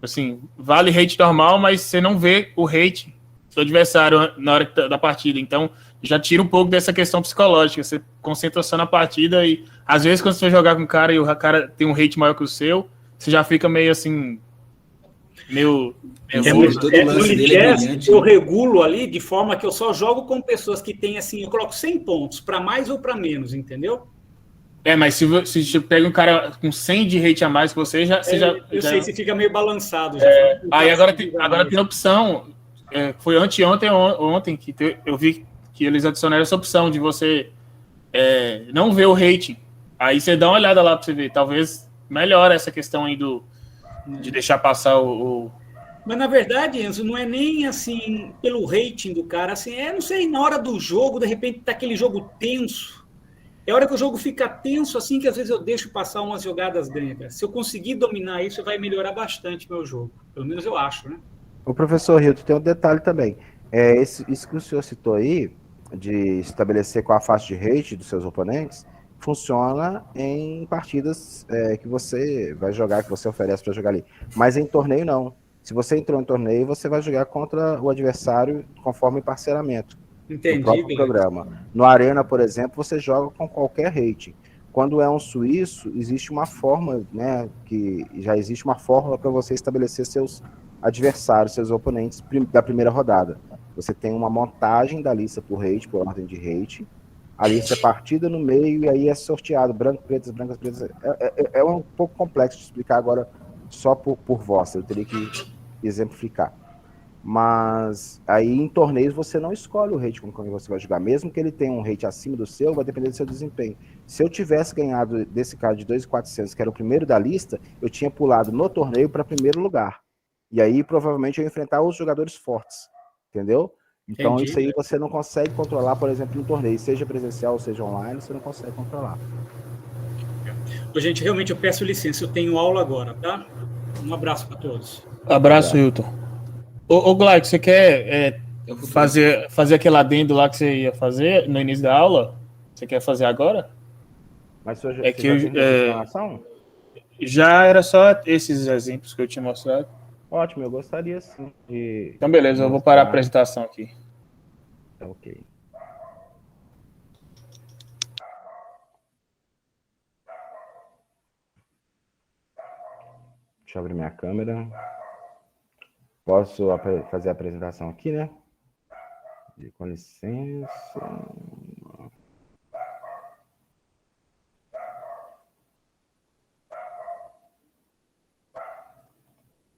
Assim, vale rate normal, mas você não vê o rate do adversário na hora da partida. Então, já tira um pouco dessa questão psicológica. Você concentra só na partida e, às vezes, quando você vai jogar com um cara e o cara tem um rate maior que o seu, você já fica meio assim, meio nervoso. No Lichess, eu regulo ali de forma que eu só jogo com pessoas que têm, assim, eu coloco 100 pontos, para mais ou para menos, entendeu? Mas se você pega um cara com 100 de rate a mais que você, eu sei, você fica meio balançado. Aí agora tem a opção, foi ontem que eu vi que eles adicionaram essa opção de você não ver o rating. Aí você dá uma olhada lá para você ver, talvez melhore essa questão aí de deixar passar o... Mas, na verdade, Enzo, não é nem assim pelo rating do cara, assim, não sei, na hora do jogo, de repente tá aquele jogo tenso. É a hora que o jogo fica tenso, assim, que às vezes eu deixo passar umas jogadas grandes. Se eu conseguir dominar isso, vai melhorar bastante meu jogo. Pelo menos eu acho, né? O professor Hilton tem um detalhe também. Isso que o senhor citou aí, de estabelecer qual a faixa de rate dos seus oponentes, funciona em partidas que você vai jogar, que você oferece para jogar ali. Mas em torneio, não. Se você entrou em torneio, você vai jogar contra o adversário conforme parcelamento. Entendi, no próprio programa. No Arena, por exemplo, você joga com qualquer rating. Quando é um suíço, existe uma forma, né, que já existe uma fórmula para você estabelecer seus adversários, seus oponentes da primeira rodada. Você tem uma montagem da lista por rate, por ordem de rate. A lista é partida no meio e aí é sorteado, branco, pretas, brancas, pretas. É um pouco complexo de explicar agora só por voz, eu teria que exemplificar. Mas aí em torneios você não escolhe o rate com quem você vai jogar. Mesmo que ele tenha um rate acima do seu, vai depender do seu desempenho. Se eu tivesse ganhado desse cara de 2.400, que era o primeiro da lista, eu tinha pulado no torneio para primeiro lugar. E aí provavelmente eu ia enfrentar os jogadores fortes. Entendeu? Então Isso aí você não consegue controlar, por exemplo, no torneio. Seja presencial, seja online, você não consegue controlar. Gente, realmente eu peço licença. Eu tenho aula agora, tá? Um abraço para todos. Abraço, Hilton. Ô Glauco, você quer fazer aquele adendo lá que você ia fazer no início da aula? Você quer fazer agora? Mas hoje já era só esses exemplos que eu tinha mostrado. Ótimo, eu gostaria sim de... Então beleza, eu vou parar a apresentação aqui. Ok. Deixa eu abrir minha câmera. Posso fazer a apresentação aqui, né? Com licença.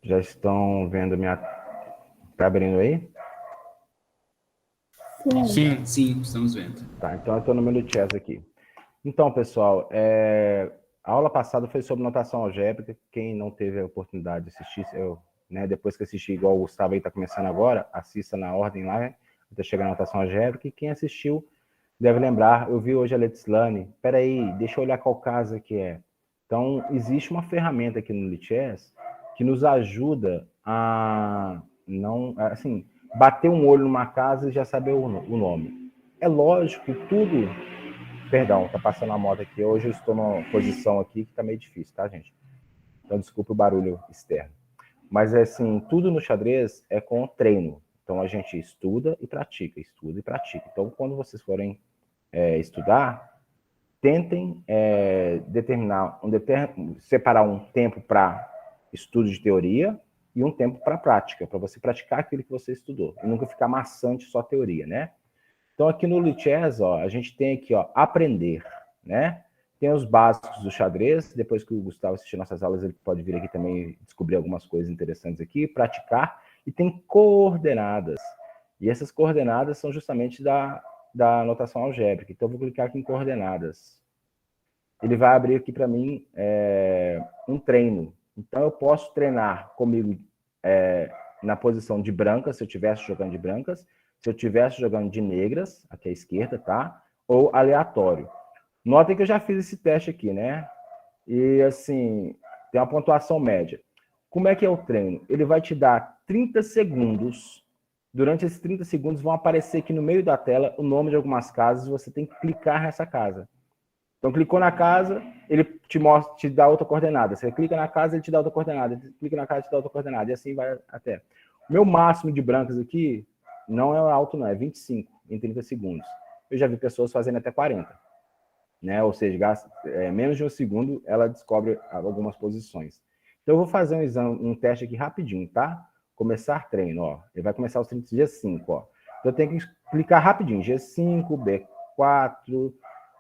Já estão vendo minha... Tá abrindo aí? Sim, estamos vendo. Tá, então eu estou no meu Lichess aqui. Então, pessoal, a aula passada foi sobre notação algébrica. Quem não teve a oportunidade de assistir, depois que assistir, igual o Gustavo aí está começando agora, assista na ordem lá, até chegar a notação algébrica. E quem assistiu deve lembrar, eu vi hoje a Letslane, peraí, deixa eu olhar qual casa que é. Então, existe uma ferramenta aqui no Lichess que nos ajuda a não, assim, bater um olho numa casa e já saber o nome. É lógico, tudo... Perdão, tá passando a moto aqui. Hoje eu estou numa posição aqui que tá meio difícil, tá, gente? Então, desculpa o barulho externo. Mas, assim, tudo no xadrez é com treino. Então, a gente estuda e pratica, estuda e pratica. Então, quando vocês forem estudar, tentem separar um tempo para estudo de teoria e um tempo para prática, para você praticar aquilo que você estudou. E nunca ficar maçante só teoria, né? Então, aqui no Lichess, a gente tem aqui, aprender, né? Tem os básicos do xadrez. Depois que o Gustavo assistir nossas aulas, ele pode vir aqui também descobrir algumas coisas interessantes aqui, praticar. E tem coordenadas. E essas coordenadas são justamente da notação algébrica. Então, eu vou clicar aqui em coordenadas. Ele vai abrir aqui para mim um treino. Então, eu posso treinar comigo na posição de brancas, se eu estivesse jogando de brancas, se eu estivesse jogando de negras, aqui à esquerda, tá? Ou aleatório. Notem que eu já fiz esse teste aqui, né? E, assim, tem uma pontuação média. Como é que é o treino? Ele vai te dar 30 segundos. Durante esses 30 segundos vão aparecer aqui no meio da tela o nome de algumas casas. Você tem que clicar nessa casa. Então, clicou na casa, ele te mostra, te dá outra coordenada. Você clica na casa, ele te dá outra coordenada. Ele clica na casa, ele te dá outra coordenada. E assim vai até. O meu máximo de brancas aqui não é alto, não. É 25 em 30 segundos. Eu já vi pessoas fazendo até 40. Né? Ou seja, menos de um segundo, ela descobre algumas posições. Então, eu vou fazer um teste aqui rapidinho, tá? Começar treino, ó. Ele vai começar os 30 G5, ó. Então, eu tenho que clicar rapidinho. G5, B4,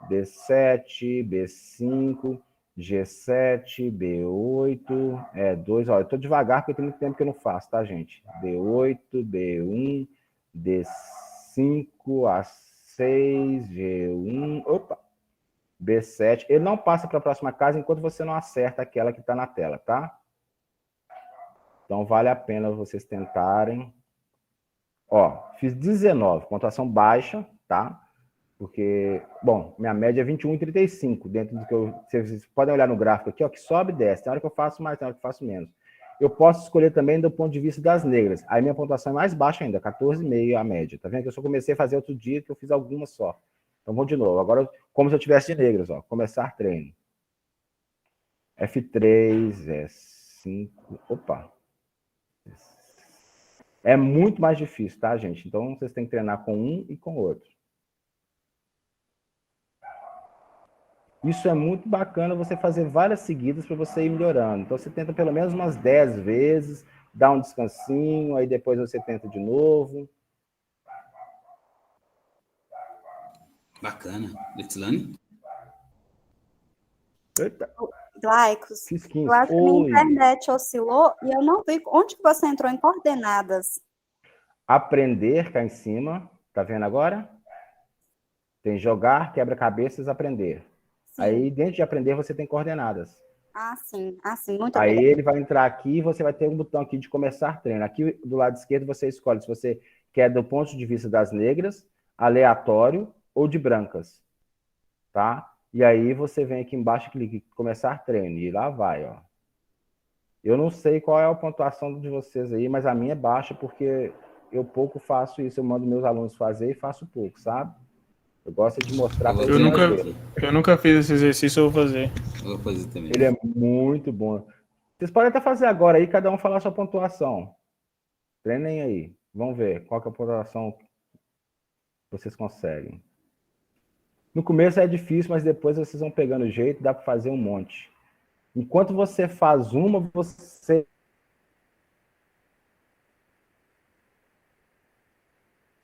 B7, B5, G7, B8, 2, ó. Eu tô devagar porque tem muito tempo que eu não faço, tá, gente? B8, B1, D5, A6, G1, opa! B7, ele não passa para a próxima casa enquanto você não acerta aquela que está na tela, tá? Então, vale a pena vocês tentarem. Ó, fiz 19, pontuação baixa, tá? Porque, bom, minha média é 21,35, dentro do que vocês podem olhar no gráfico aqui, ó, que sobe e desce. Tem hora que eu faço mais, tem hora que eu faço menos. Eu posso escolher também do ponto de vista das negras. Aí minha pontuação é mais baixa ainda, 14,5 a média. Tá vendo que eu só comecei a fazer outro dia, que eu fiz algumas só. Então, vamos de novo. Agora, como se eu tivesse de negras, ó. Começar treino. F3, F5. Opa. É muito mais difícil, tá, gente? Então, vocês têm que treinar com um e com o outro. Isso é muito bacana, você fazer várias seguidas para você ir melhorando. Então, você tenta pelo menos umas 10 vezes, dá um descansinho, aí depois você tenta de novo. Bacana. Letzlane? Eita, Glaicos, fiz 15. eu acho que minha Oi. internet oscilou e eu não vi onde que você entrou em coordenadas. Aprender cá em cima. Tá vendo agora? Tem jogar, quebra-cabeças, aprender. Sim. Aí, dentro de aprender, você tem coordenadas. Ah, sim, muito Aí obrigada. ele vai entrar aqui e você vai ter um botão aqui de começar treino. Aqui do lado esquerdo você escolhe se você quer do ponto de vista das negras, aleatório ou de brancas, tá? E aí você vem aqui embaixo e clica em começar treino e lá vai, ó. Eu não sei qual é a pontuação de vocês aí, mas a minha é baixa porque eu pouco faço isso. Eu mando meus alunos fazer e faço pouco, sabe? Eu gosto de mostrar para Eu nunca fiz esse exercício, eu vou fazer. Eu vou fazer também. Ele é muito bom. Vocês podem até fazer agora aí, cada um falar a sua pontuação. Treinem aí. Vamos ver qual que é a pontuação que vocês conseguem. No começo é difícil, mas depois vocês vão pegando o jeito, dá para fazer um monte. Enquanto você faz uma, você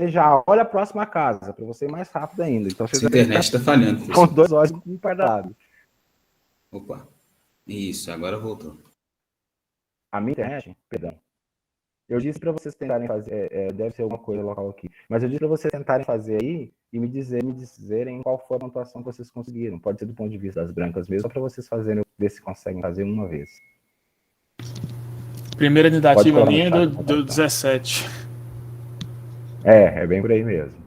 já olha a próxima casa, para você ir mais rápido ainda. Então, a internet está falhando. Com 2 horas um parado. Opa. Isso, agora voltou. A minha internet, perdão. Eu disse para vocês tentarem fazer, deve ser alguma coisa local aqui, mas eu disse para vocês tentarem fazer aí e me dizerem qual foi a pontuação que vocês conseguiram. Pode ser do ponto de vista das brancas mesmo, só para vocês fazerem, ver se conseguem fazer uma vez. Primeira tentativa minha é do 17. É bem por aí mesmo.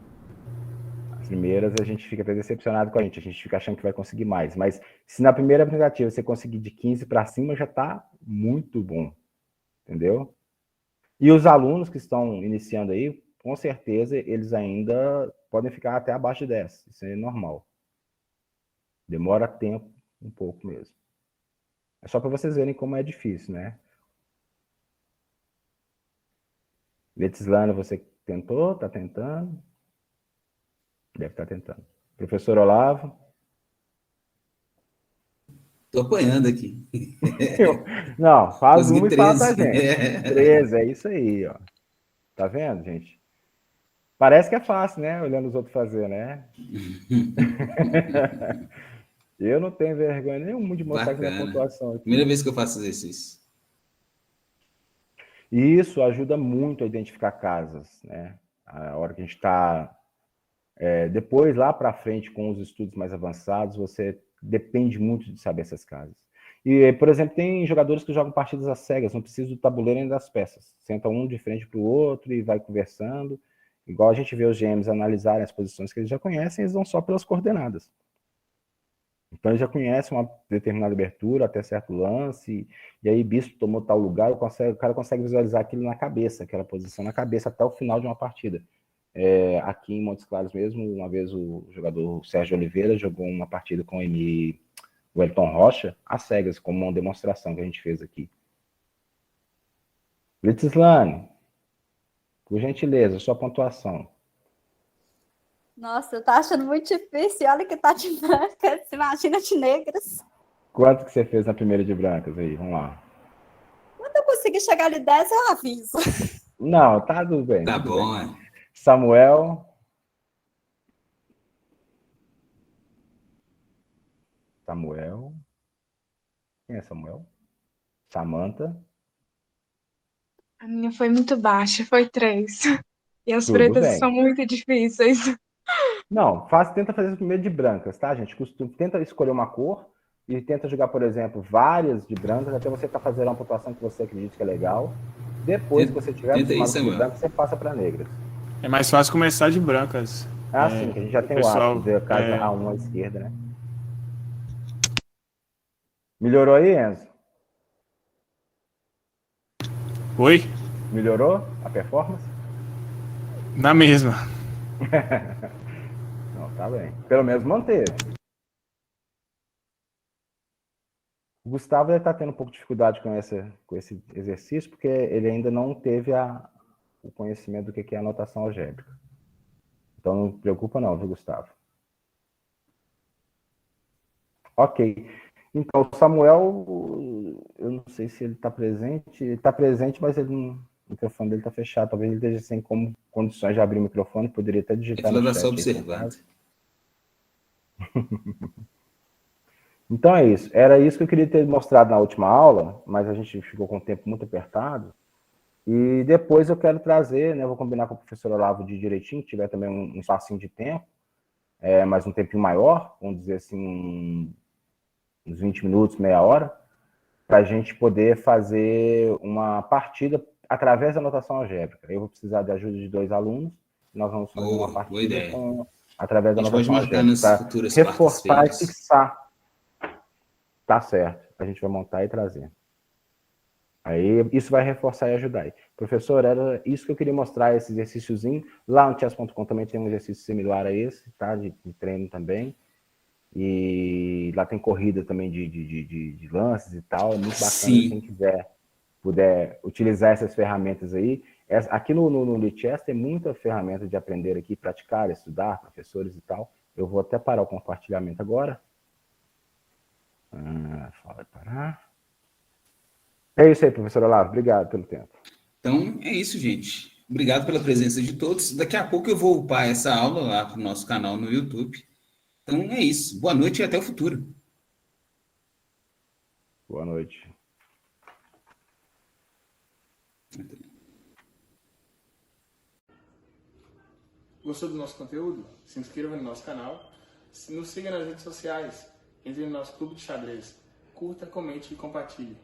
As primeiras a gente fica até decepcionado com a gente fica achando que vai conseguir mais, mas se na primeira tentativa você conseguir de 15 para cima, já está muito bom, entendeu? E os alunos que estão iniciando aí, com certeza, eles ainda podem ficar até abaixo de 10. Isso é normal. Demora tempo, um pouco mesmo. É só para vocês verem como é difícil, né? Letzlane, você tentou? Está tentando? Deve estar tentando. Professor Olavo? Tô apanhando aqui. Não, faz Consegui uma 13. E fala pra gente. 13, é isso aí, ó. Tá vendo, gente? Parece que é fácil, né? Olhando os outros fazer, né? Eu não tenho vergonha nenhuma de mostrar aqui minha pontuação aqui. Primeira vez que eu faço exercício. Isso ajuda muito a identificar casas, né? A hora que a gente está... depois, lá para frente, com os estudos mais avançados, você depende muito de saber essas casas. E, por exemplo, tem jogadores que jogam partidas às cegas, não precisa do tabuleiro nem das peças. Senta um de frente para o outro e vai conversando. Igual a gente vê os GMs analisarem as posições que eles já conhecem, eles vão só pelas coordenadas. Então ele já conhece uma determinada abertura até certo lance, e aí bispo tomou tal lugar, o cara consegue visualizar aquilo na cabeça, aquela posição na cabeça até o final de uma partida. Aqui em Montes Claros mesmo, uma vez o jogador Sérgio Oliveira jogou uma partida com o Elton Rocha, às cegas, como uma demonstração que a gente fez aqui. Blitzislane, por gentileza, sua pontuação. Nossa, eu tô achando muito difícil. Olha que tá de brancas. Imagina de negras. Quanto que você fez na primeira de brancas aí? Vamos lá. Quando eu conseguir chegar ali 10, eu aviso. Não, tá tudo bem. Tá tudo bom, bem. é. Samuel. Samuel. Quem é Samuel? Samantha. A minha foi muito baixa, foi 3. E as Tudo pretas bem. são muito difíceis. Não, tenta fazer primeiro de brancas, tá, gente? Tenta escolher uma cor e tenta jogar, por exemplo, várias de brancas até você fazer uma pontuação que você acredita que é legal. Depois que você tiver Tenta aí, acostumado com de Samuel. brancas, você passa para negras. É mais fácil começar de brancas. Sim, que a gente já tem o pessoal, hábito, de casa A1 à esquerda, né? Melhorou aí, Enzo? Oi? Melhorou a performance? Na mesma. Não, tá bem. Pelo menos manteve. O Gustavo deve estar tendo um pouco de dificuldade com esse exercício, porque ele ainda não teve o conhecimento do que é anotação algébrica. Então não preocupa não, viu, Gustavo? Ok. Então, o Samuel, eu não sei se ele está presente. Ele está presente, mas o microfone dele está fechado. Talvez ele esteja sem condições de abrir o microfone. Poderia até digitar Ele no tá chat. só observando. Então é isso. Era isso que eu queria ter mostrado na última aula, mas a gente ficou com o tempo muito apertado. E depois eu quero trazer, né? Vou combinar com o professor Olavo de direitinho, que tiver também um espacinho de tempo, mas um tempinho maior, vamos dizer assim, uns 20 minutos, meia hora, para a gente poder fazer uma partida através da anotação algébrica. Eu vou precisar de ajuda de 2 alunos, nós vamos fazer uma Boa partida ideia. através A da gente pode anotação marcar algébrica, nas para futuras reforçar e quartas-feiras. fixar. Tá certo, a gente vai montar e trazer. Aí isso vai reforçar e ajudar. Aí. Professor, era isso que eu queria mostrar, esse exercíciozinho. Lá no chess.com também tem um exercício similar a esse, tá? De treino também. E lá tem corrida também de lances e tal. É muito bacana. Sim. Quem puder utilizar essas ferramentas aí. Aqui no Lichess tem muita ferramenta de aprender aqui, praticar, estudar, professores e tal. Eu vou até parar o compartilhamento agora. Fala parar. É isso aí, professor Olavo. Obrigado pelo tempo. Então, é isso, gente. Obrigado pela presença de todos. Daqui a pouco eu vou upar essa aula lá para o nosso canal no YouTube. Então, é isso. Boa noite e até o futuro. Boa noite. Gostou do nosso conteúdo? Se inscreva no nosso canal. Nos siga nas redes sociais. Entre no nosso clube de xadrez. Curta, comente e compartilhe.